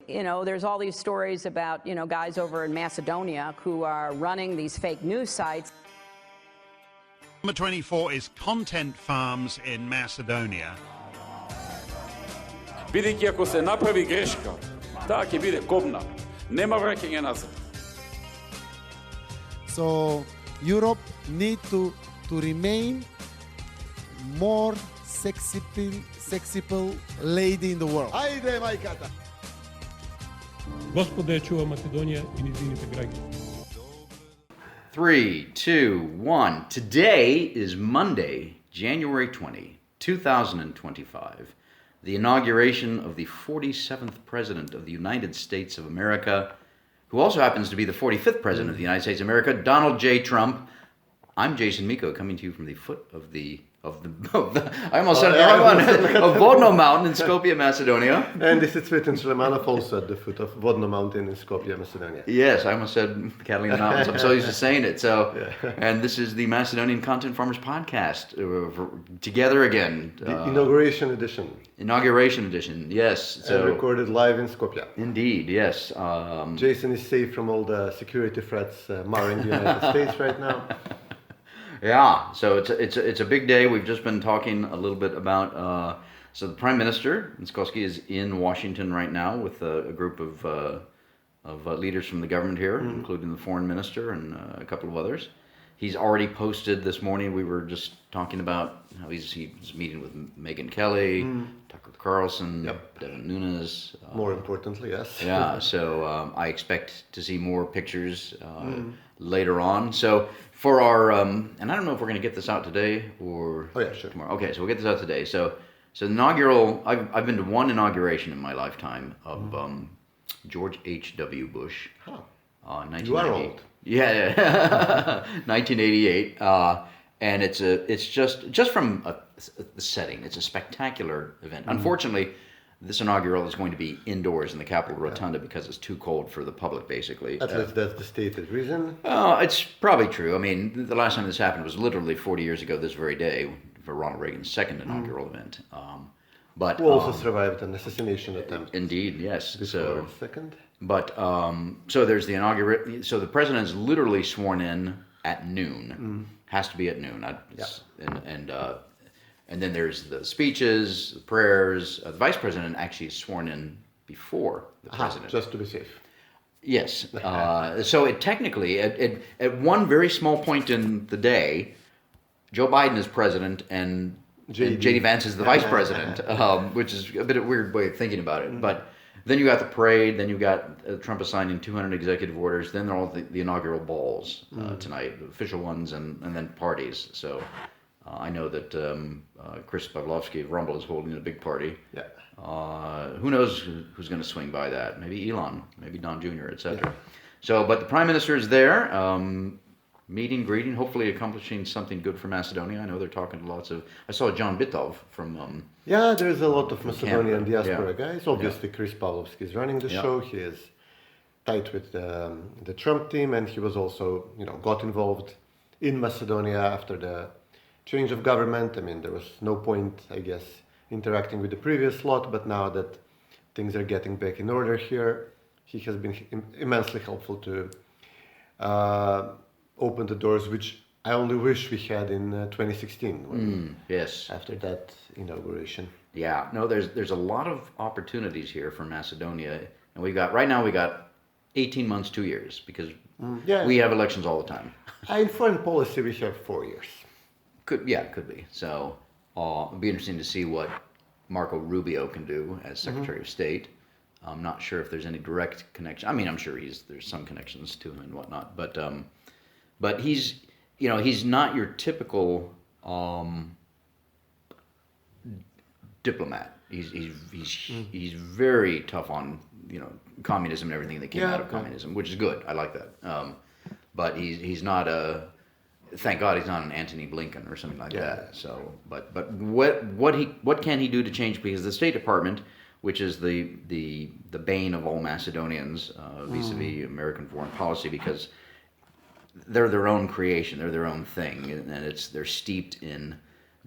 there's all these stories about, guys over in Macedonia who are running these fake news sites. Number 24 is content farms in Macedonia. Бидејќи ако се направи грешка, таа ќе биде кобна. Нема враќање назад. So Europe need to remain more sexy lady in the world. Ајде, мајката! Господа ја чува Македонија и низините граѓани. 3, 2, 1. Today is Monday, January 20, 2025, the inauguration of the 47th President of the United States of America, who also happens to be the 45th President of the United States of America, Donald J. Trump. I'm Jason Miko, coming to you from the foot of the I almost said it the wrong one, of Vodno Mountain in Skopje, Macedonia. And this is Cvetin also at the foot of Vodno Mountain in Skopje, Macedonia. Yes, I almost said Catalina Mountains. I'm so used to saying it. So, yeah. And this is the Macedonian Content Farmers Podcast, together again. The Inauguration edition. Inauguration edition, yes. So, and recorded live in Skopje. Indeed, yes. Jason is safe from all the security threats marring the United States right now. Yeah, so it's a big day. We've just been talking a little bit about. So the Prime Minister Mickoski is in Washington right now with a group of leaders from the government here, including the Foreign Minister and a couple of others. He's already posted this morning. We were just talking about how he's meeting with Megyn Kelly, Tucker Carlson, Devin Nunes. More importantly, yes. Yeah, so I expect to see more pictures later on. So for our, and I don't know if we're going to get this out today or tomorrow. Okay, so we'll get this out today. So inaugural, I've been to one inauguration in my lifetime of George H.W. Bush. Huh. 1998. You are old. Yeah, 1988. And it's just from the setting, it's a spectacular event. Unfortunately, this inaugural is going to be indoors in the Capitol Rotunda because it's too cold for the public, basically. At least that's the stated reason. It's probably true. I mean, the last time this happened was literally 40 years ago this very day for Ronald Reagan's second inaugural event. But who also survived an assassination attempt. Indeed, yes. Before second. But so there's the inauguration. So the president is literally sworn in at noon. Has to be at noon. And then there's the speeches, the prayers. The vice president actually is sworn in before the president. Just to be safe. Yes. So it technically, at one very small point in the day, Joe Biden is president and J.D. Vance is the vice president, which is a bit of a weird way of thinking about it. But then you got the parade, then you got Trump assigning 200 executive orders, then there are all the inaugural balls tonight, official ones, and then parties. So I know that Chris Pavlovski of Rumble is holding a big party. Yeah. Who knows who's going to swing by that? Maybe Elon, maybe Don Jr., etc. Yeah. So, but the Prime Minister is there, meeting, greeting, hopefully accomplishing something good for Macedonia. I know they're talking to lots of. I saw John Bitov from. Yeah, there's a lot of Macedonian diaspora guys. Obviously, Chris Pavlovski is running the show. He is tight with the Trump team, and he was also, got involved in Macedonia after the change of government. I mean, there was no point, I guess, interacting with the previous lot, but now that things are getting back in order here, he has been immensely helpful to open the doors, which I only wish we had in 2016. Yes. After that inauguration. Yeah. No, there's a lot of opportunities here for Macedonia, and we got 18 months, 2 years, because we have elections all the time. In foreign policy, we have 4 years. Could be. So it'll be interesting to see what Marco Rubio can do as Secretary of State. I'm not sure if there's any direct connection. I mean, I'm sure there's some connections to him and whatnot, but he's not your typical diplomat. He's very tough on communism and everything that came out of communism, which is good. I like that. But he's not thank God he's not an Antony Blinken or something like that. So, but what can he do to change? Because the State Department, which is the bane of all Macedonians vis-a-vis American foreign policy, because they're their own creation, they're their own thing, and they're steeped in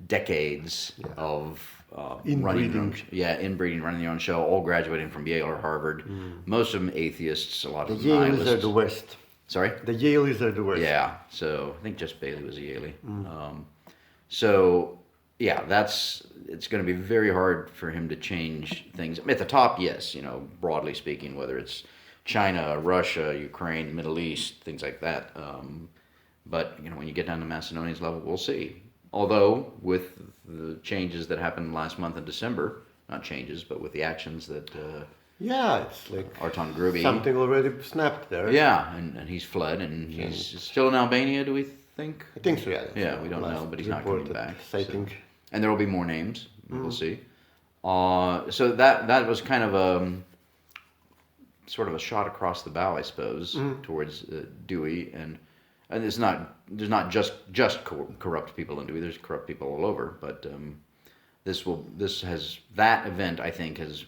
decades of Inbreeding. Inbreeding, running their own show, all graduating from Yale or Harvard. Most of them atheists, a lot The of them Yaleys nihilists. are the worst. Sorry? The Yaleys are the worst. Yeah, so I think Jess Bailey was a Yaley. So, yeah, it's going to be very hard for him to change things. At the top, yes, broadly speaking, whether it's China, Russia, Ukraine, Middle East, things like that. But, when you get down to Macedonia's level, we'll see. Although, with the changes that happened last month in December, not changes, but with the actions that Yeah, it's like Arton Gruby... something already snapped there. Yeah, and he's fled, and he's still in Albania, do we think? I think so, yeah. Yeah, we don't know, but he's not coming back. Citing. So. And there will be more names. We'll see. So that was kind of a sort of a shot across the bow, I suppose, towards Dewey, and there's not just corrupt people in Dewey. There's corrupt people all over, but that event, I think, has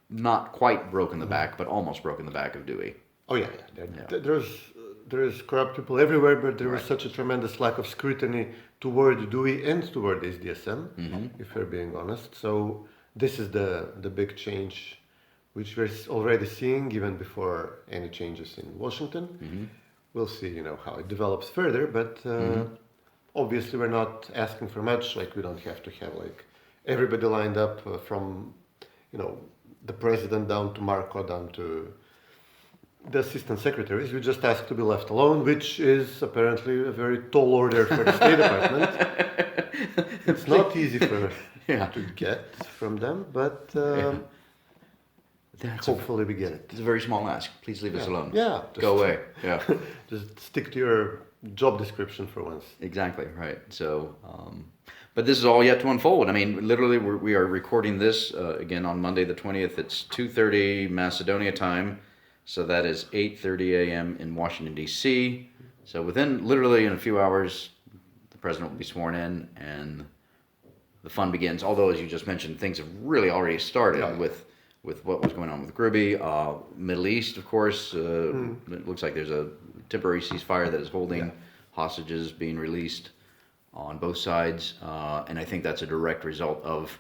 not quite broken the back, but almost broken the back of Dewey. Oh yeah. There's corrupt people everywhere, but there was such a tremendous lack of scrutiny toward Dewey and toward SDSM, if we're being honest. So this is the big change, which we're already seeing even before any changes in Washington. We'll see, how it develops further, but obviously we're not asking for much. Like, we don't have to have everybody lined up from, the president down to Marko, down to the assistant secretaries. We just ask to be left alone, which is apparently a very tall order for the State Department. It's not easy to get from them, but hopefully we get it. It's a very small ask. Please leave us alone. Yeah. Go away. Yeah. Just stick to your job description for once. Exactly, right. So, but this is all yet to unfold. I mean, literally, we are recording this, again, on Monday the 20th. It's 2:30 Macedonia time. So that is 8:30 a.m. in Washington, D.C. So literally in a few hours, the president will be sworn in and the fun begins. Although, as you just mentioned, things have really already started with what was going on with Gruby. Middle East, of course, it looks like there's a temporary ceasefire that is holding hostages being released on both sides. And I think that's a direct result of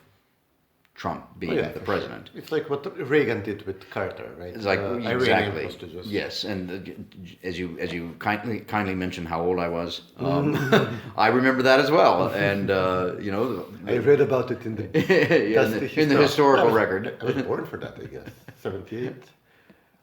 Trump being the president. It's like what Reagan did with Carter, right? It's like exactly. Hostages. Yes, and as you kindly mentioned how old I was, I remember that as well. And I read about it in the historical record. I was born for that, I guess. 78.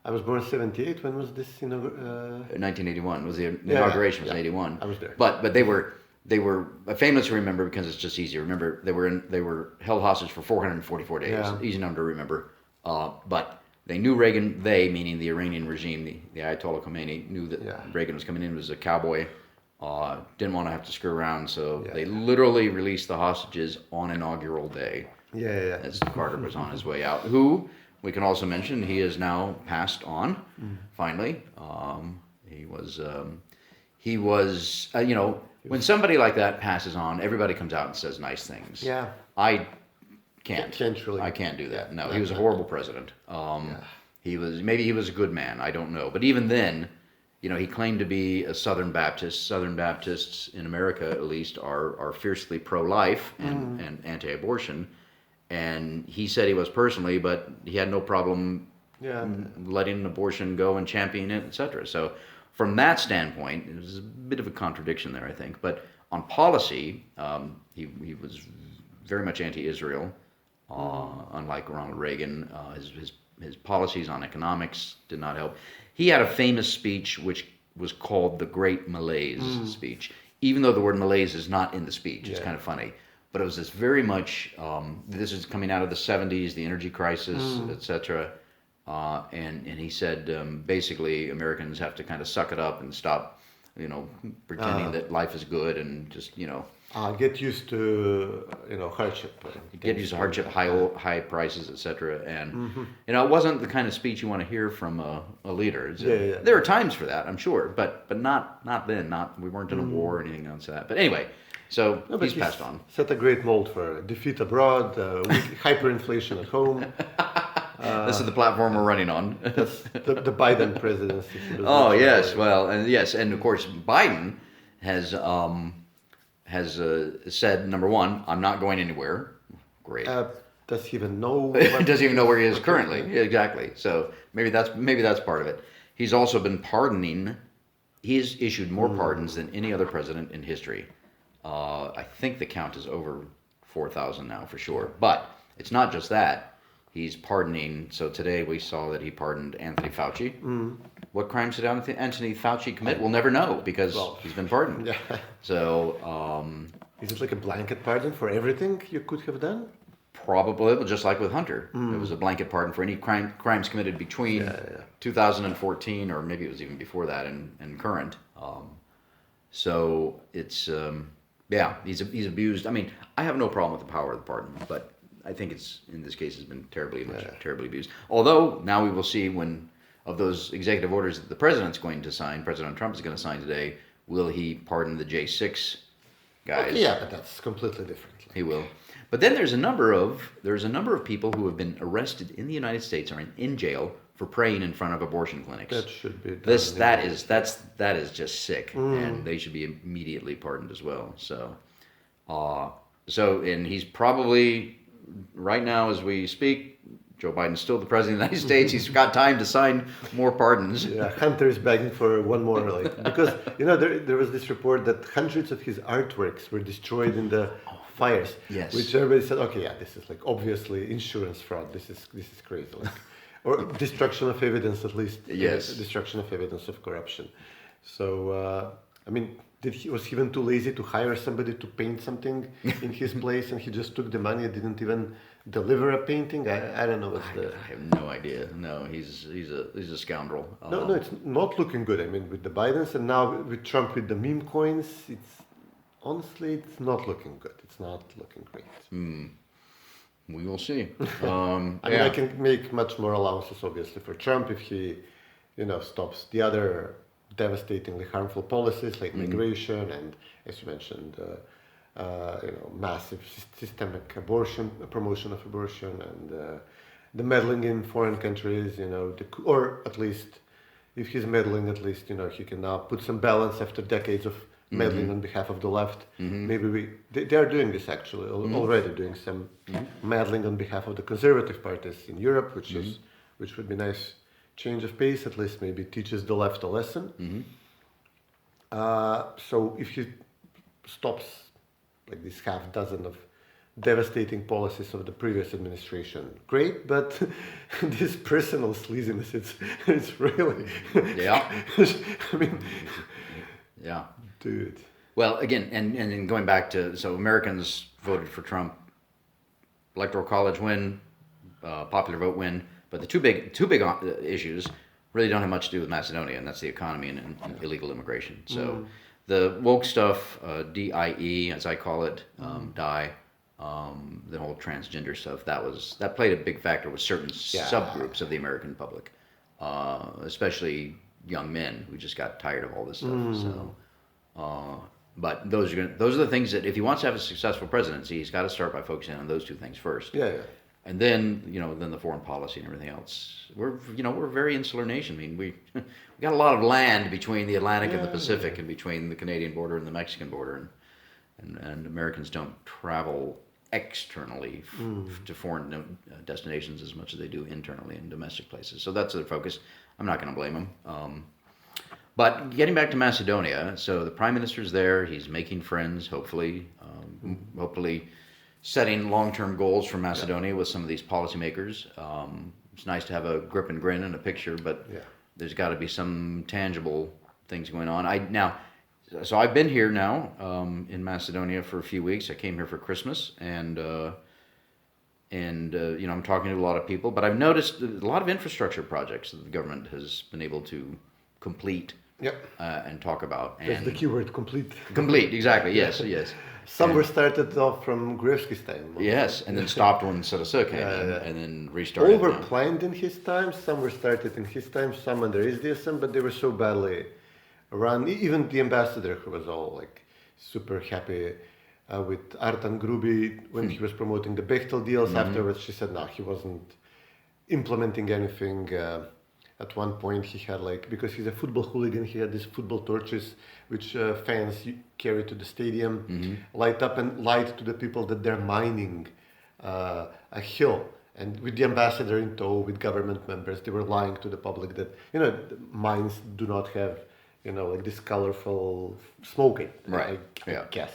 I was born 78. When was this? 1981 was the inauguration. Was 81. I was there. But they were famous to remember because it's just easy. Remember, they were held hostage for 444 days. Yeah. Easy number to remember. But they knew Reagan. They, meaning the Iranian regime, the Ayatollah Khomeini, knew that Reagan was coming in as a cowboy. Didn't want to have to screw around, so they literally released the hostages on inaugural day. Yeah. As Carter was on his way out. Who we can also mention he is now passed on. Finally, he was. When somebody like that passes on, everybody comes out and says nice things. Yeah. I can't. I can't do that. No, he was a horrible president. He was a good man. I don't know. But even then, he claimed to be a Southern Baptist. Southern Baptists in America, at least, are fiercely pro-life and anti-abortion. And he said he was personally, but he had no problem letting an abortion go and championing it, etc. So from that standpoint, it was a bit of a contradiction there, I think. But on policy, he was very much anti-Israel, unlike Ronald Reagan. His policies on economics did not help. He had a famous speech which was called the Great Malaise speech, even though the word malaise is not in the speech. It's kind of funny. But it was this very much, this is coming out of the 70s, the energy crisis, etc. And he said, basically, Americans have to kind of suck it up and stop, pretending that life is good and just, get used to, hardship. Get used to hardship, high prices, etc. And, it wasn't the kind of speech you want to hear from a leader. There are times for that, I'm sure, but not then. We weren't in a war or anything else like that. But anyway, so he's passed on. Set a great mold for defeat abroad, hyperinflation at home. This is the platform we're running on. the Biden presidency. Oh yes, and of course Biden has said, number one, I'm not going anywhere. Great. Does he even know? Doesn't even know where he is currently. Yeah, exactly. So maybe that's part of it. He's also been pardoning. He's issued more pardons than any other president in history. I think the count is over 4,000 now for sure. But it's not just that. He's pardoning. So today we saw that he pardoned Anthony Fauci. What crimes did Anthony Fauci commit? We'll never know because he's been pardoned. Yeah. So is it like a blanket pardon for everything you could have done? probably, just like with Hunter. It was a blanket pardon for any crimes committed between 2014 or maybe it was even before that and current. So it's he's abused. I mean, I have no problem with the power of the pardon, but I think it's in this case has been terribly abused. Although now we will see when of those executive orders that the president's going to sign, President Trump is going to sign today, will he pardon the J6 guys? Yeah, but that's completely different. He will. But then there's a number of people who have been arrested in the United States or in jail for praying in front of abortion clinics. That should be done. That is just sick, and they should be immediately pardoned as well. So and he's probably right now as we speak, Joe Biden's still the president of the United States. He's got time to sign more pardons. Yeah, Hunter is begging for one more, because there was this report that hundreds of his artworks were destroyed in the fires. Yes. Which everybody said, okay, yeah, this is obviously insurance fraud. This is crazy, or destruction of evidence at least. Yes. Destruction of evidence of corruption. So I mean, was he even too lazy to hire somebody to paint something in his place, and he just took the money and didn't even deliver a painting? I don't know. I have no idea. No, he's a scoundrel. No, it's not looking good. I mean, with the Bidens and now with Trump with the meme coins, honestly, it's not looking good. It's not looking great. We will see. I mean, I can make much more allowances, obviously, for Trump if he, stops the other devastatingly harmful policies like migration and, as you mentioned, massive systemic promotion of abortion, and the meddling in foreign countries. Or at least, if he's meddling, at least he can now put some balance after decades of meddling on behalf of the left. Maybe they are doing this actually already, doing some meddling on behalf of the conservative parties in Europe, which would be nice change of pace. At least maybe teaches the left a lesson. So if he stops like this half dozen of devastating policies of the previous administration, great. But this personal sleaziness, it's really I mean, dude. Well, again, and going back to, so Americans voted for Trump, electoral college win, popular vote win, but the two big issues really don't have much to do with Macedonia, and that's the economy and illegal immigration. So the woke stuff, DIE, as I call it, die, the whole transgender stuff, that played a big factor with certain subgroups of the American public, especially young men who just got tired of all this stuff. So, but those are the things that if he wants to have a successful presidency, he's got to start by focusing on those two things first. And then, then the foreign policy and everything else. We're a very insular nation. I mean, we got a lot of land between the Atlantic and the Pacific, and between the Canadian border and the Mexican border, and Americans don't travel externally to foreign destinations as much as they do internally in domestic places. So that's their focus. I'm not going to blame them. But getting back to Macedonia, so the Prime Minister's there. He's making friends, hopefully setting long-term goals for Macedonia with some of these policymakers. It's nice to have a grip and grin and a picture, but there's got to be some tangible things going on. So I've been here now in Macedonia for a few weeks. I came here for Christmas, and I'm talking to a lot of people, but I've noticed a lot of infrastructure projects that the government has been able to complete and talk about. That's the keyword, complete. Complete, exactly, yes. Some were started off from Gruevski's time. Yes, and then stopped when Sarasa came and then restarted. All were planned in his time, some were started in his time, some under SDSM, but they were so badly run. Even the ambassador, who was all super happy with Artan Grubi when he was promoting the Bechtel deals, afterwards she said no, he wasn't implementing anything. At one point he had because he's a football hooligan, he had these football torches which fans carry to the stadium, light up and light to the people that they're mining a hill. And with the ambassador in tow, with government members, they were lying to the public that, the mines do not have, like this colorful smoking. Right. I guess.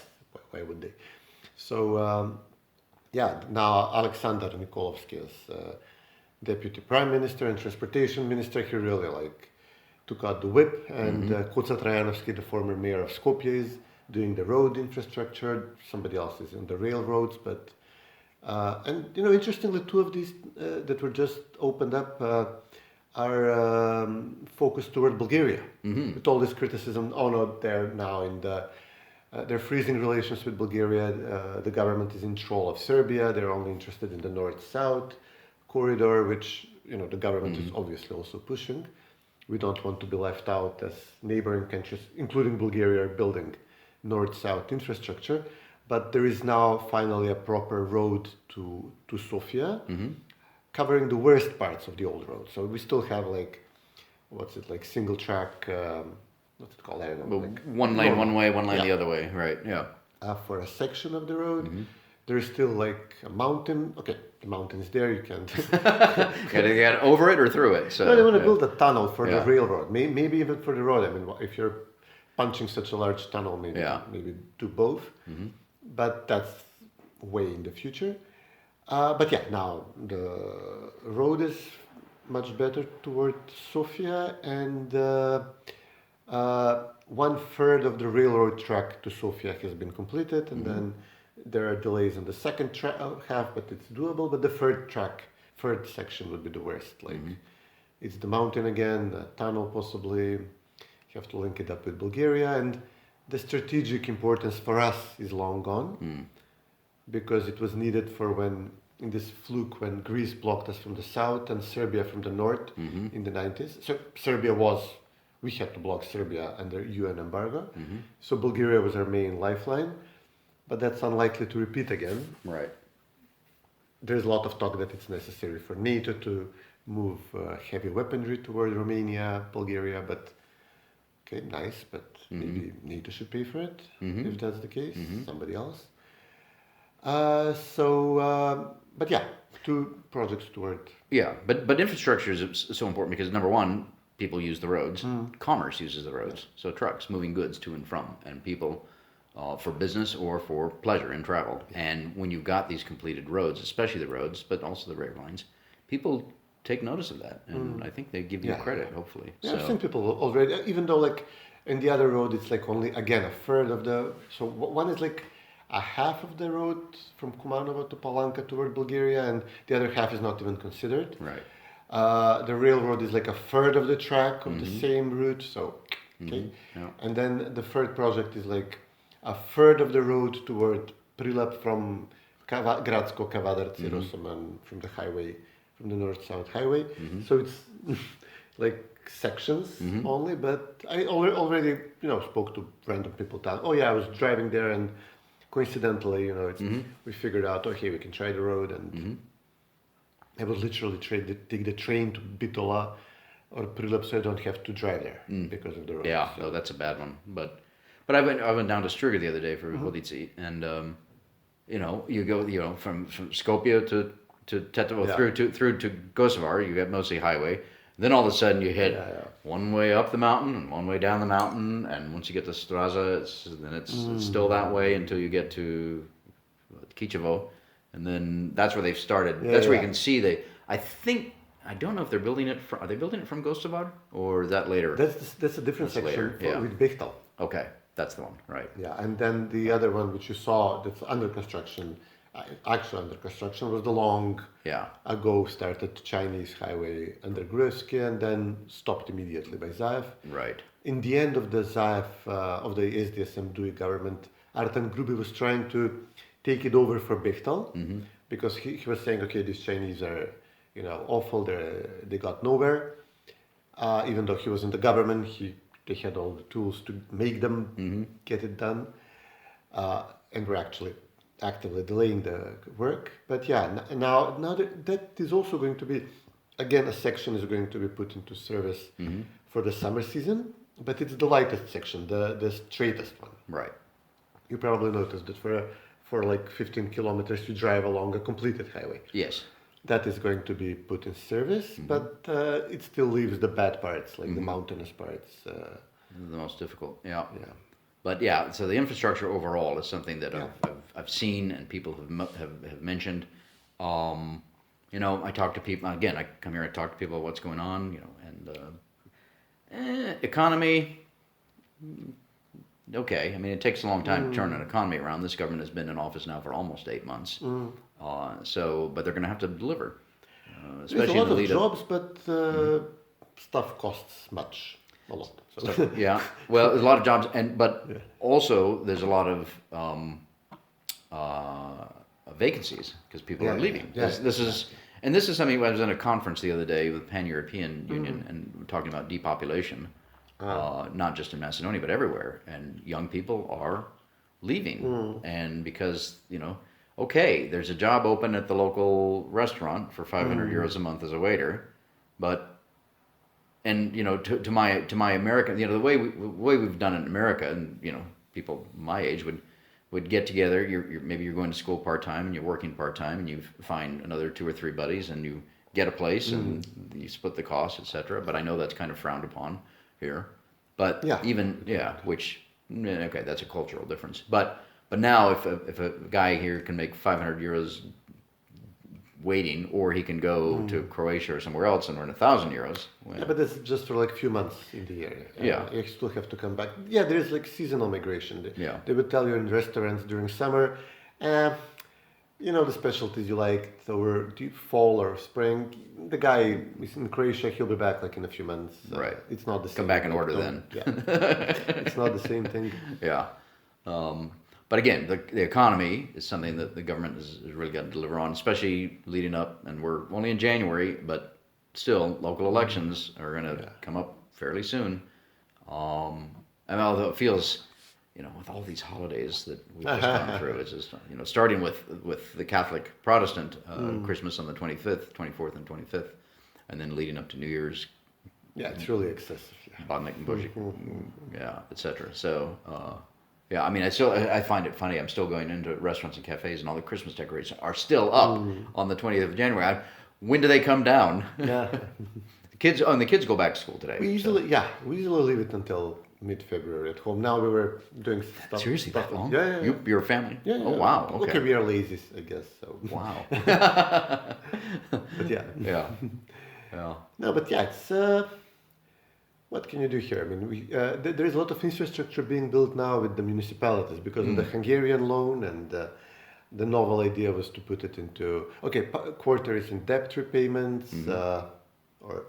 Why would they? So, now Alexander Nikolovsky is deputy prime minister and transportation minister. He really took out the whip, and Kuca Trajanovski, the former mayor of Skopje, is doing the road infrastructure. Somebody else is in the railroads, but interestingly, two of these that were just opened up are focused toward Bulgaria. With all this criticism, they're now in they're freezing relations with Bulgaria. The government is in control of Serbia. They're only interested in the north-south corridor, which the government is obviously also pushing. We don't want to be left out as neighboring countries, including Bulgaria, are building north-south infrastructure. But there is now finally a proper road to Sofia, covering the worst parts of the old road. So we still have single track, what's it called? I don't know. One lane one way, one lane the other way, right? Yeah. For a section of the road, there is still a mountain. Okay, the mountain is there. You can't. Gotta get over it or through it. So they want to build a tunnel for the railroad. Maybe even for the road. I mean, if you're punching such a large tunnel, maybe do both. But that's way in the future. Now the road is much better toward Sofia, and 1/3 of the railroad track to Sofia has been completed, and then there are delays on the second half, but it's doable. But the third section would be the worst. It's the mountain again, the tunnel possibly. You have to link it up with Bulgaria, and the strategic importance for us is long gone, because it was needed for when Greece blocked us from the south and Serbia from the north in the 90s. So we had to block Serbia under UN embargo. So Bulgaria was our main lifeline, but that's unlikely to repeat again. Right. There's a lot of talk that it's necessary for NATO to move heavy weaponry toward Romania, Bulgaria, but okay, nice, but maybe NATO should pay for it, if that's the case, somebody else. Two projects toward... Yeah, but infrastructure is so important because, number one, people use the roads. Commerce uses the roads. So trucks moving goods to and from, and people for business or for pleasure and travel. And when you've got these completed roads, especially the roads, but also the rail lines, people take notice of that, and I think they give you credit, hopefully. Yeah, I've seen people already, even though in the other road it's only, again, a third of the... So one is a half of the road from Kumanovo to Palanka toward Bulgaria, and the other half is not even considered. Right. The railroad is a third of the track of the same route, so okay. Yeah. And then the third project is a third of the road toward Prilep from Gradsko Kavadarci, Rosoman, from the highway, from the north-south highway. So it's sections only, but I already spoke to random people down. Oh yeah, I was driving there, and coincidentally, we figured out, okay, we can try the road, and I would literally take the train to Bitola or Prilep, so I don't have to drive there because of the road. Yeah, no, that's a bad one. But I went down to Struga the other day for Hodici, and you go from Skopje to Tetovo through to Kosovar. You get mostly highway. Then all of a sudden you hit one way up the mountain and one way down the mountain, and once you get to Straza, it's still that way until you get to Kičevo, and then that's where they've started. That's where you can see I don't know if they're building it. Are they building it from Gostovar, or is that later? That's a different section with Bechtel. Okay, that's the one, right? Yeah, and then the other one which you saw that's under construction. Actually under construction was the long ago started Chinese highway under Gruevski and then stopped immediately by Zaev. Right. In the end of the Zaev, of the SDSM DUI government, Artan Grubi was trying to take it over for Bechtel because he was saying, okay, these Chinese are awful, they got nowhere. Even though he was in the government, they had all the tools to make them get it done, and were actually actively delaying the work. But now that is also going to be, again, a section is going to be put into service for the summer season, but it's the lightest section, the straightest one. Right. You probably noticed that for for like 15 kilometers, you drive along a completed highway. Yes. That is going to be put in service, but it still leaves the bad parts, like the mountainous parts. The most difficult, yeah. Yeah. But yeah, so the infrastructure overall is something that I've seen and people have mentioned. You know, I talk to people, again, I come here, I talk to people about what's going on, you know, and economy, okay. I mean, it takes a long time to turn an economy around. This government has been in office now for almost 8 months. But they're going to have to deliver. There's a lot of jobs, but stuff costs a lot. So. Yeah, well, there's a lot of jobs, but also there's a lot of vacancies because people are leaving. This is something. I was in a conference the other day with Pan-European Union and talking about depopulation, not just in Macedonia but everywhere. And young people are leaving, and because okay, there's a job open at the local restaurant for 500 euros a month as a waiter, and to my American, the way we've done it in America, and people my age would get together. Maybe you're going to school part time and you're working part time, and you find another 2 or 3 buddies and you get a place and you split the cost, etc. But I know that's kind of frowned upon here. But okay, that's a cultural difference. But now if a guy here can make 500 euros waiting, or he can go to Croatia or somewhere else and earn 1,000 euros. Yeah, but that's just for like a few months in the year. You still have to come back. Yeah, there is like seasonal migration. They would tell you in restaurants during summer, the specialties you like, over fall or spring. The guy is in Croatia, he'll be back like in a few months. Right. It's not the same. Come back and order then. Yeah. It's not the same thing. Yeah. But again, the economy is something that the government has really got to deliver on, especially leading up, and we're only in January, but still, local elections are going to come up fairly soon. And although it feels, with all these holidays that we've just gone through, it's just, starting with the Catholic Protestant, Christmas on the 25th, 24th and 25th, and then leading up to New Year's. Yeah, it's really excessive. Bodnik and Bushik, etc. So, I mean, I find it funny. I'm still going into restaurants and cafes, and all the Christmas decorations are still up on the 20th of January. When do they come down? Yeah, the kids go back to school today. We usually leave it until mid-February at home. Now we were doing stuff. Seriously, that long? Yeah. Your family? Yeah. Oh wow. Okay. Okay, we are lazy, I guess. So. Wow. But yeah. No, but it's. What can you do here? I mean, there is a lot of infrastructure being built now with the municipalities because of the Hungarian loan, and the novel idea was to put it into, quarter is in debt repayments, or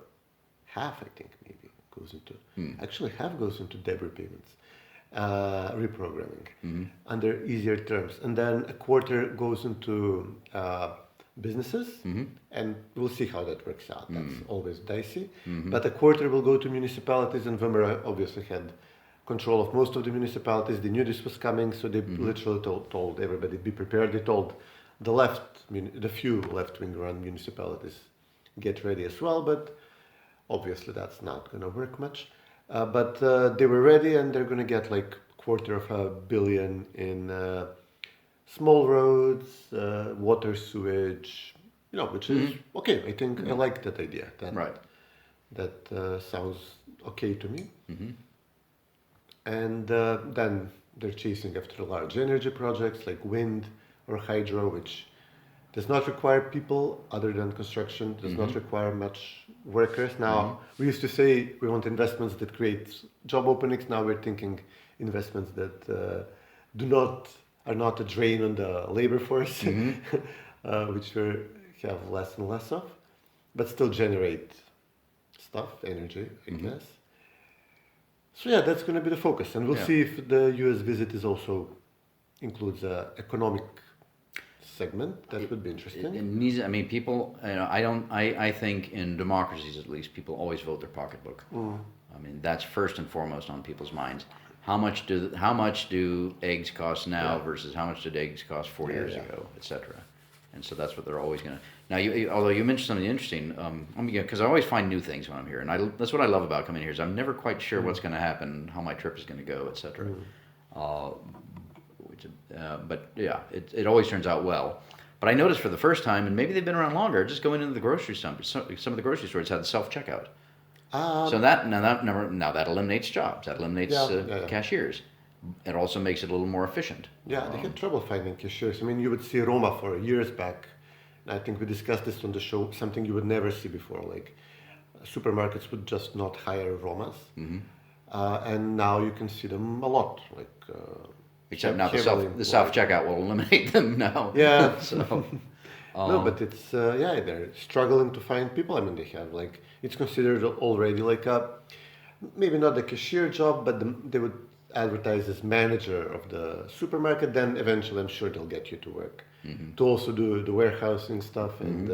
half, I think, maybe goes into, actually half goes into debt repayments, reprogramming under easier terms. And then a quarter goes into businesses, and we'll see how that works out. That's always dicey. But a quarter will go to municipalities, and Weimar obviously had control of most of the municipalities. They knew this was coming, so they literally told everybody, be prepared. They told the few left-wing run municipalities, get ready as well, but obviously that's not going to work much. But they were ready, and they're going to get like $250 million in small roads, water, sewage, which is okay. I think I like that idea. That sounds okay to me. And then they're chasing after large energy projects like wind or hydro, which does not require people other than construction, does not require much workers. Now, we used to say we want investments that create job openings. Now we're thinking investments that are not a drain on the labor force, which we have less and less of, but still generate energy, I guess. So that's going to be the focus, and we'll see if the U.S. visit also includes an economic segment. That would be interesting. I mean, people. I think in democracies, at least, people always vote their pocketbook. I mean, that's first and foremost on people's minds. How much do eggs cost now versus how much did eggs cost 4 years ago, etc. And so that's what they're always going to. Now, although you mentioned something interesting, because I always find new things when I'm here, and that's what I love about coming here is I'm never quite sure what's going to happen, how my trip is going to go, etc. but yeah, it always turns out well. But I noticed for the first time, and maybe they've been around longer, just going into the grocery store. Some of the grocery stores had self-checkout. So that eliminates jobs. That eliminates cashiers. It also makes it a little more efficient. Yeah, they had trouble finding cashiers. I mean, you would see Roma for years back. I think we discussed this on the show, something you would never see before. Like, supermarkets would just not hire Romas. And now you can see them a lot. Like, except now the self-checkout will eliminate them now. Yeah. So, no, but it's, they're struggling to find people. I mean, they have, like, it's considered already like maybe not a cashier job, but they would advertise as manager of the supermarket. Then eventually, I'm sure they'll get you to work to also do the warehousing stuff and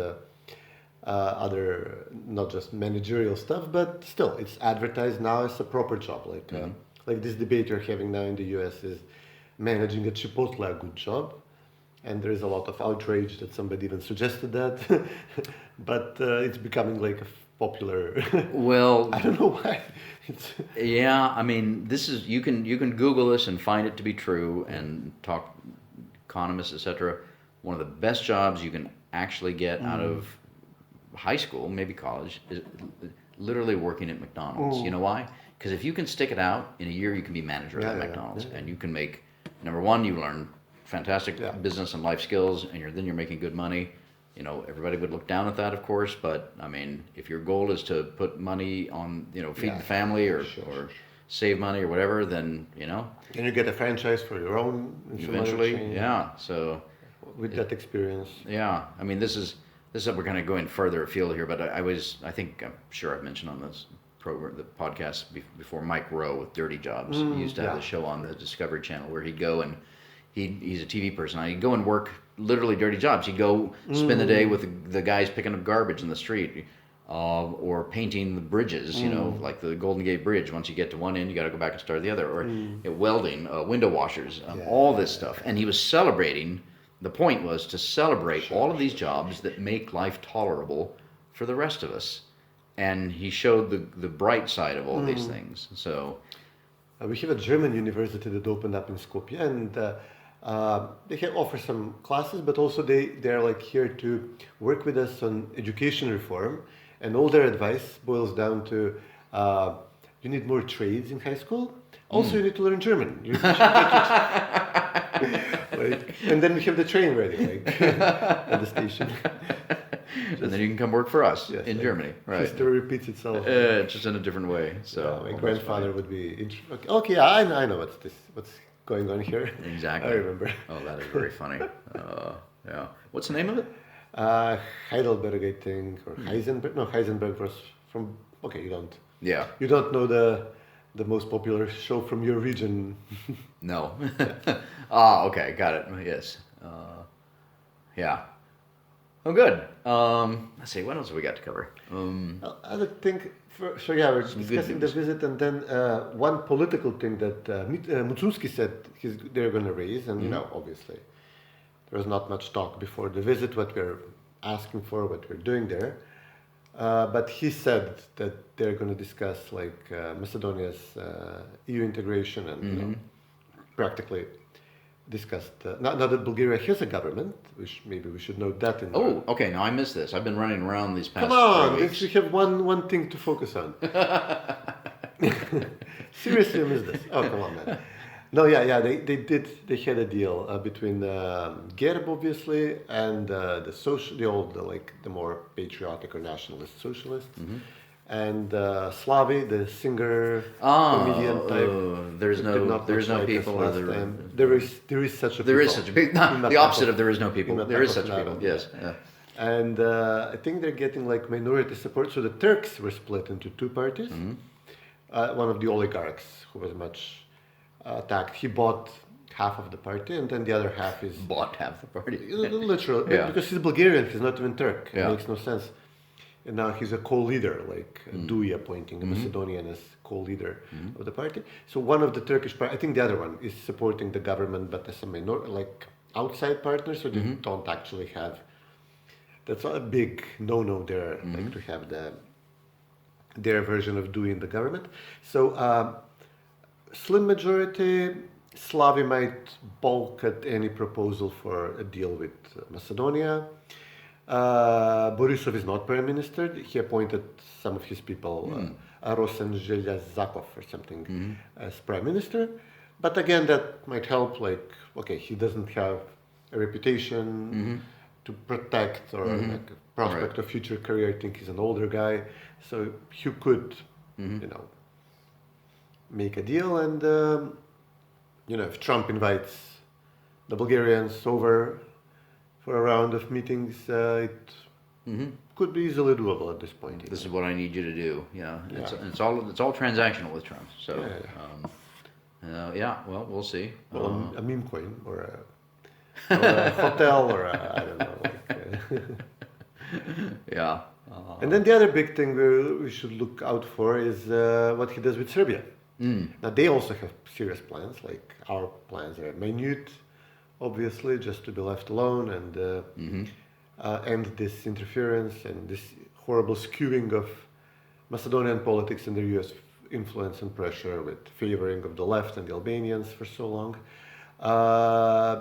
other, not just managerial stuff, but still, it's advertised now as a proper job. Like this debate you're having now in the US is managing a Chipotle a good job. And there is a lot of outrage that somebody even suggested that, but it's becoming like a popular. Well, I don't know why. Yeah, I mean, this is you can Google this and find it to be true and talk economists, etc. One of the best jobs you can actually get out of high school, maybe college, is literally working at McDonald's. You know why? Because if you can stick it out in a year, you can be manager at McDonald's, and you can make, number one, you learn fantastic business and life skills, and then you're making good money. You know, everybody would look down at that, of course, but I mean, if your goal is to put money on, feed the family or save money or whatever, then, And you get a franchise for your own. Eventually, yeah. So with that experience. Yeah. I mean, this is we're kind of going further afield here, but I'm sure I've mentioned on this program, the podcast before, Mike Rowe with Dirty Jobs. He used to have the show on the Discovery Channel where he'd go and he's a TV person. He'd go and work literally dirty jobs. He'd go spend the day with the guys picking up garbage in the street, or painting the bridges, like the Golden Gate Bridge. Once you get to one end, you got to go back and start the other. Or welding, window washers, all this stuff. And he was celebrating. The point was to celebrate all of these jobs that make life tolerable for the rest of us. And he showed the bright side of all these things. So we have a German university that opened up in Skopje, and they can offer some classes, but also they're like here to work with us on education reform, and all their advice boils down to you need more trades in high school. Also, you need to learn German. You should and then we have the train ready, at the station. And then you can come work for us in Germany. Right. History repeats itself. Just in a different way. So my grandfather would be okay. I know what's going on here. Exactly. I remember. Oh, that is very funny. Yeah. What's the name of it? Heidelberg, I think, or Heisenberg. No, Heisenberg was from. Okay, you don't. Yeah. You don't know the most popular show from your region. No. Okay, got it. Yes. Yeah. Oh, good. Let's see. What else have we got to cover? I think. We're discussing the visit, and then one political thing that Mickoski said they're going to raise, and obviously there was not much talk before the visit, what we're asking for, what we're doing there. But he said that they're going to discuss Macedonia's EU integration and practically discussed. Now that Bulgaria has a government, which maybe we should note that in. Oh, okay. Now I missed this. I've been running around these past. Come on, 3 weeks. we have one thing to focus on. Seriously, I missed this. Oh, come on, man. No, they had a deal between Gerb, obviously, and the more patriotic or nationalist socialists. And Slavi, the singer, comedian type. There's no people. There is such a people. There is such a people. The opposite of there is no people. There is such a people. Yes. Yeah. And I think they're getting minority support. So the Turks were split into two parties. One of the oligarchs who was much attacked. He bought half of the party, and then the other half is bought half the party. Literally, because he's Bulgarian. He's not even Turk. It makes no sense. And now he's a co-leader, Dewey appointing a Macedonian as co-leader of the party. So one of the Turkish party, I think the other one is supporting the government, but as a outside partner, so they don't actually have. That's a big no-no there, to have their version of doing the government. So slim majority. Slavi might balk at any proposal for a deal with Macedonia. Borisov is not prime minister. He appointed some of his people, Rosen Zhelyazakov or something, as prime minister. But again, that might help. Like, okay, he doesn't have a reputation to protect or like a prospect of future career. I think he's an older guy, so he could, you know, make a deal. And you know, if Trump invites the Bulgarians over for a round of meetings, it could be easily doable at this point. This is what I need you to do. Yeah, it's all transactional with Trump. So well, we'll see. Well, a meme coin or a hotel or I don't know. Like, and then the other big thing we should look out for is what he does with Serbia. Now they also have serious plans. Like our plans are minute, obviously, just to be left alone and end this interference and this horrible skewing of Macedonian politics under U.S. influence and pressure with favoring of the left and the Albanians for so long.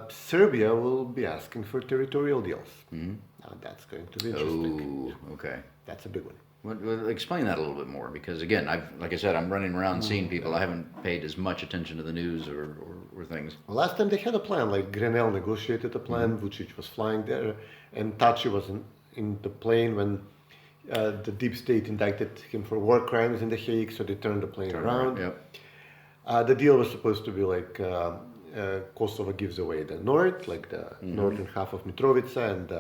Serbia will be asking for territorial deals. Now that's going to be interesting. Oh, okay. That's a big one. Well, explain that a little bit more, because again, like I said, I'm running around seeing people. I haven't paid as much attention to the news or things. Well, last time they had a plan, like Grenell negotiated a plan, Vucic was flying there, and Taci was in the plane when the deep state indicted him for war crimes in The Hague, so they turned the plane around. The deal was supposed to be like Kosovo gives away the north, like the northern half of Mitrovica and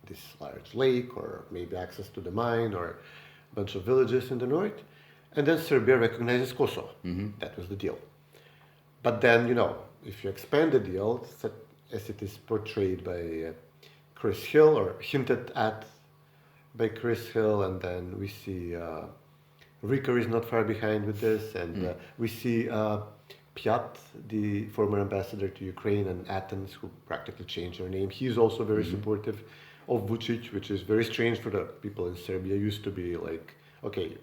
this large lake, or maybe access to the mine, or a bunch of villages in the north. And then Serbia recognizes Kosovo. That was the deal. But then, you know, if you expand the deal, as it is portrayed by Chris Hill, or hinted at by Chris Hill, and then we see Rikar is not far behind with this, and we see Piat, the former ambassador to Ukraine and Athens, who practically changed her name. He's also very supportive of Vucic, which is very strange for the people in Serbia. Used to be like, okay,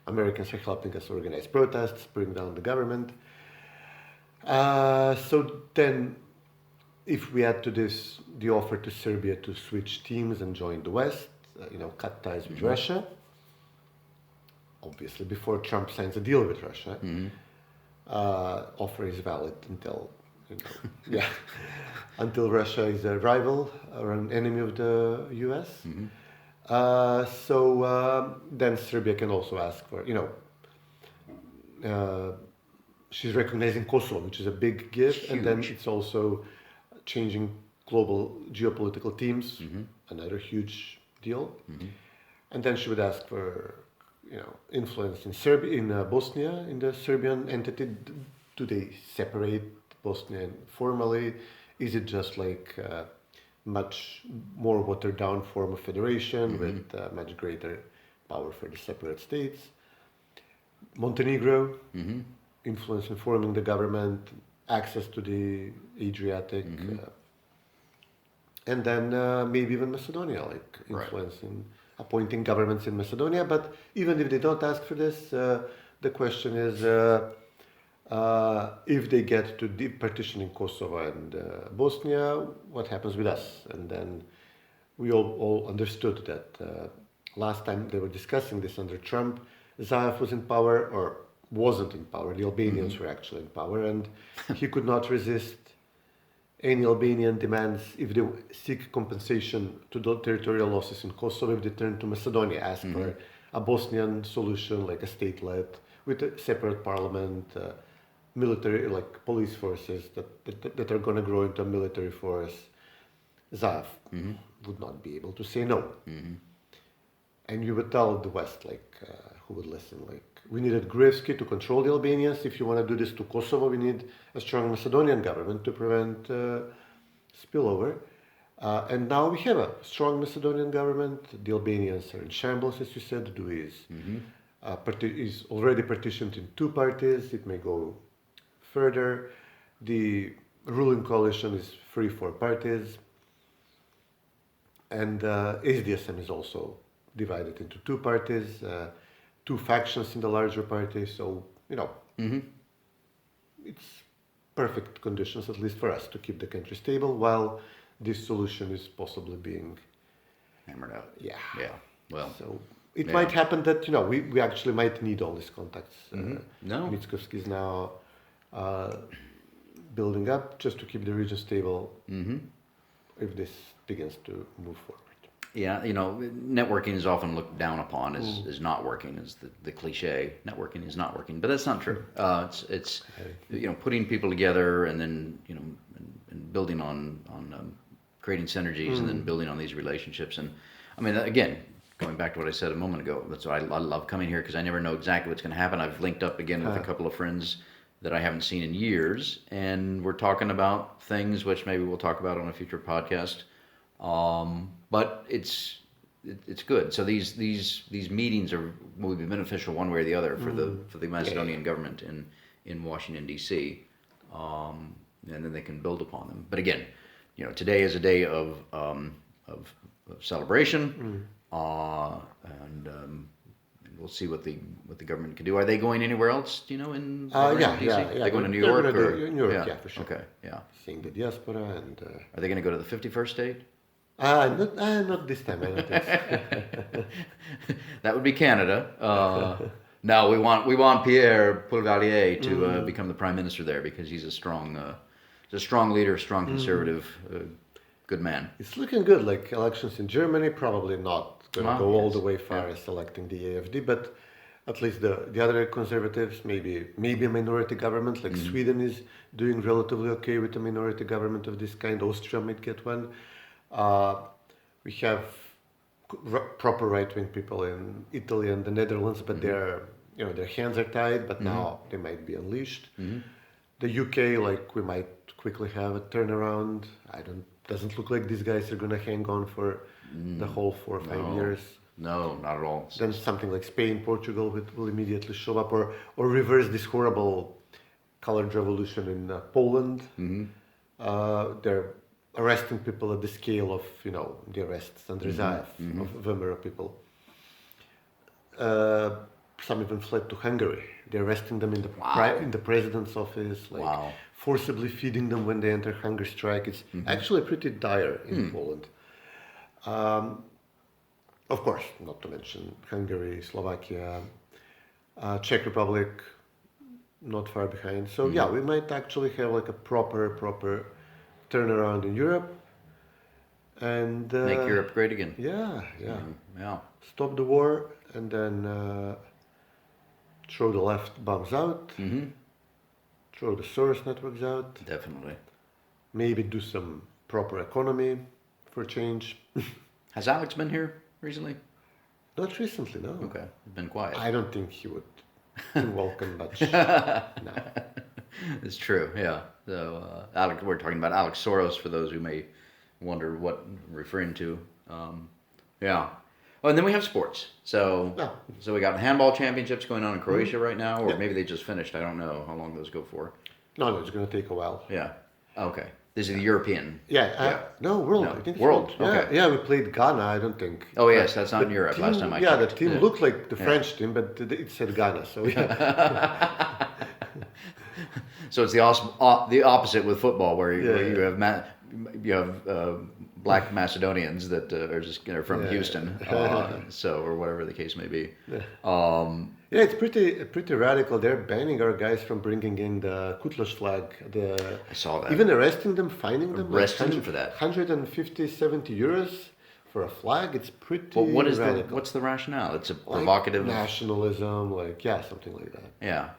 Americans are helping us organize protests, bring down the government. So then, if we add to this the offer to Serbia to switch teams and join the West, you know, cut ties with Russia, obviously before Trump signs a deal with Russia, offer is valid until, you know, until Russia is a rival or an enemy of the U.S. So then Serbia can also ask for, you know, she's recognizing Kosovo, which is a big gift, and then it's also changing global geopolitical teams, another huge deal. And then she would ask for, you know, influence in Serbia, in Bosnia, in the Serbian entity. Do they separate Bosnia formally? Is it just like much more watered down form of federation with much greater power for the separate states? Montenegro, influence in forming the government, access to the Adriatic, and then maybe even Macedonia, like influence in appointing governments in Macedonia. But even if they don't ask for this, the question is, if they get to deep partitioning Kosovo and Bosnia, what happens with us? And then we all understood that last time they were discussing this under Trump, Zaev was in power, or wasn't in power. The Albanians were actually in power, and he could not resist any Albanian demands if they seek compensation to the territorial losses in Kosovo, if they turn to Macedonia, ask for a Bosnian solution, like a state-led, with a separate parliament, military, like police forces that are going to grow into a military force. Zaev would not be able to say no. And you would tell the West, like, who would listen, like, we needed Gruevski to control the Albanians. If you want to do this to Kosovo, we need a strong Macedonian government to prevent spillover. And now we have a strong Macedonian government. The Albanians are in shambles, as you said. DUI is already partitioned in two parties. It may go further. The ruling coalition is 3-4 parties. And SDSM is also divided into two parties, two factions in the larger party. So, you know, it's perfect conditions, at least for us, to keep the country stable while this solution is possibly being Hammered out. Yeah. Yeah. Well. So it might happen that we actually might need all these contacts. No. Mickoski is now building up just to keep the region stable. If this begins to move forward. Yeah, networking is often looked down upon as not working, as the cliche. Networking is not working, but that's not true. It's putting people together and then and building on creating synergies and then building on these relationships. And I mean, again, going back to what I said a moment ago, that's why I love coming here, because I never know exactly what's going to happen. I've linked up again with a couple of friends that I haven't seen in years, and we're talking about things which maybe we'll talk about on a future podcast. But it's good. So these meetings will be beneficial one way or the other for the Macedonian government in Washington D.C. And then they can build upon them. But again, today is a day of celebration, and we'll see what the government can do. Are they going anywhere else? In Yeah. They're going to New They're York, gonna or do New York, yeah, for sure. Okay, yeah. Seeing the diaspora and. Are they going to go to the 51st state? Not this time. I don't think so. That would be Canada. No, we want Pierre Poilievre to become the prime minister there, because he's a strong leader, strong conservative, good man. It's looking good. Like elections in Germany, probably not going to go all the way far as selecting the AFD, but at least the other conservatives, maybe a minority government, like Sweden is doing relatively okay with a minority government of this kind. Austria might get one. We have proper right-wing people in Italy and the Netherlands, but their hands are tied, but now they might be unleashed. The UK, we might quickly have a turnaround. Doesn't look like these guys are going to hang on for the whole 4 or 5 years. No, not at all. Then something like Spain, Portugal will immediately show up, or reverse this horrible colored revolution in Poland. They're arresting people at the scale of the arrests under Zaev of Weimar people. Some even fled to Hungary. They're arresting them in the president's office, forcibly feeding them when they enter hunger strike. It's actually pretty dire in Poland. Of course, not to mention Hungary, Slovakia, Czech Republic, not far behind. So we might actually have a proper turnaround in Europe, and make Europe great again. Yeah. Stop the war, and then throw the left bombs out, throw the Soros networks out. Definitely. Maybe do some proper economy for change. Has Alex been here recently? Not recently, no. Okay, been quiet. I don't think he would welcome much. No. It's true, yeah. So, Alex, we're talking about Alex Soros, for those who may wonder what I'm referring to. Yeah. Oh, and then we have sports. So we got handball championships going on in Croatia right now, or maybe they just finished. I don't know how long those go for. No, it's going to take a while. Yeah. Okay. This is the European. No, world. No. I think world. Yeah, okay. Yeah, we played Ghana. I don't think. Oh yes, that's not in Europe. Team, last time I checked. checked. The team looked like the French team, but it said Ghana. So yeah. So it's the opposite with football, where you have black Macedonians that are from Houston, or whatever the case may be. Yeah, it's pretty radical. They're banning our guys from bringing in the Kutlush flag. I saw that. Even arresting them, fining them. Arresting them for that. 150, 70 euros for a flag. It's pretty radical. What's the rationale? It's a provocative... nationalism, something like that. Yeah.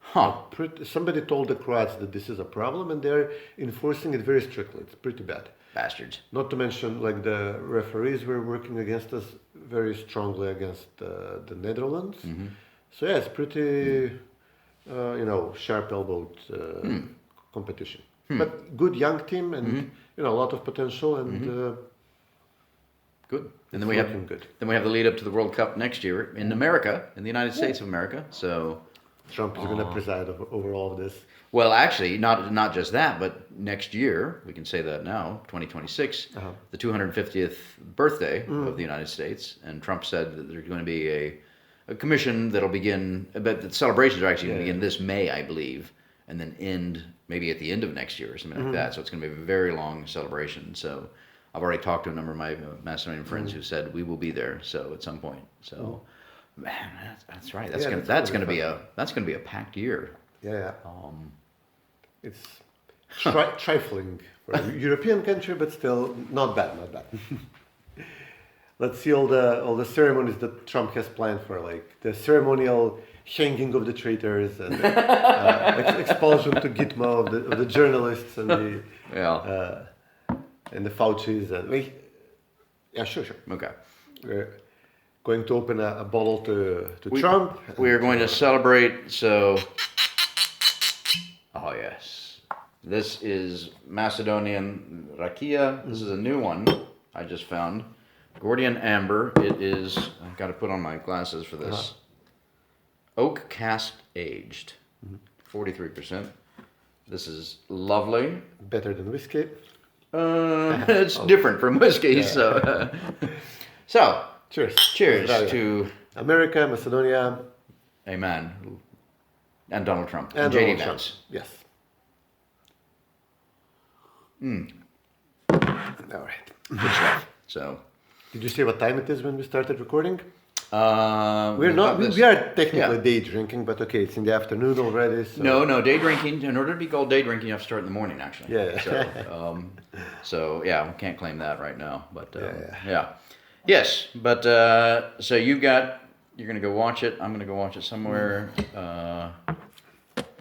Huh. Somebody told the Croats that this is a problem, and they're enforcing it very strictly. It's pretty bad. Bastards. Not to mention, the referees were working against us very strongly against the Netherlands. So yeah, it's pretty, sharp-elbowed competition. But good young team, and a lot of potential, and good. And then we have good. Then we have the lead up to the World Cup next year in America, in the United States of America. So Trump is going to preside over all of this. Well, actually, not just that, but next year, we can say that now, 2026, the 250th birthday of the United States, and Trump said that there's going to be a commission that'll begin, but the celebrations are actually going to begin this May, I believe, and then end maybe at the end of next year or something like that. So it's going to be a very long celebration. So I've already talked to a number of my Macedonian friends who said we will be there. So at some point. So man, that's right. That's going to be a packed year. Yeah. It's trifling for a European country, but still not bad. Let's see all the ceremonies that Trump has planned for, like the ceremonial hanging of the traitors and expulsion to Gitmo of the journalists and the Faucis and sure. Okay. We're going to open a bottle to Trump. We are going to celebrate. So, oh yes, this is Macedonian rakia. This is a new one I just found. Gordian amber. It is. I've got to put on my glasses for this. Oak cask aged, 43%. This is lovely. Better than whiskey. It's different from whiskey, so. So. Cheers to America, Macedonia. Amen. And Donald Trump. And JD Donald Vance. Trump. Yes. All right. Good stuff. So. Did you say what time it is when we started recording? We We are technically day drinking, but okay, it's in the afternoon already. So. No, day drinking. In order to be called day drinking, you have to start in the morning, actually. Yeah. So yeah, we can't claim that right now, but yes, but so you're gonna go watch it. I'm gonna go watch it somewhere,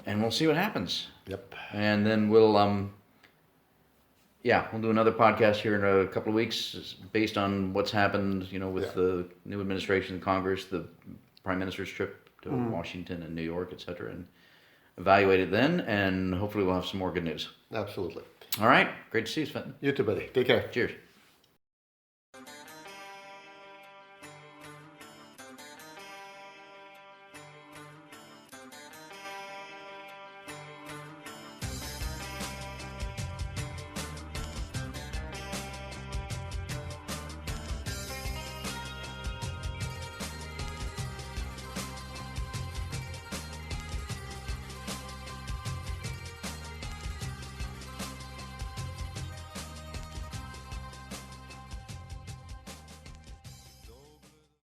and we'll see what happens. Yep. And then we'll do another podcast here in a couple of weeks based on what's happened, with the new administration, Congress, the Prime Minister's trip to Washington and New York, etc., and evaluate it then, and hopefully we'll have some more good news. Absolutely. All right. Great to see you, Cvetin. You too, buddy. Take care. Cheers.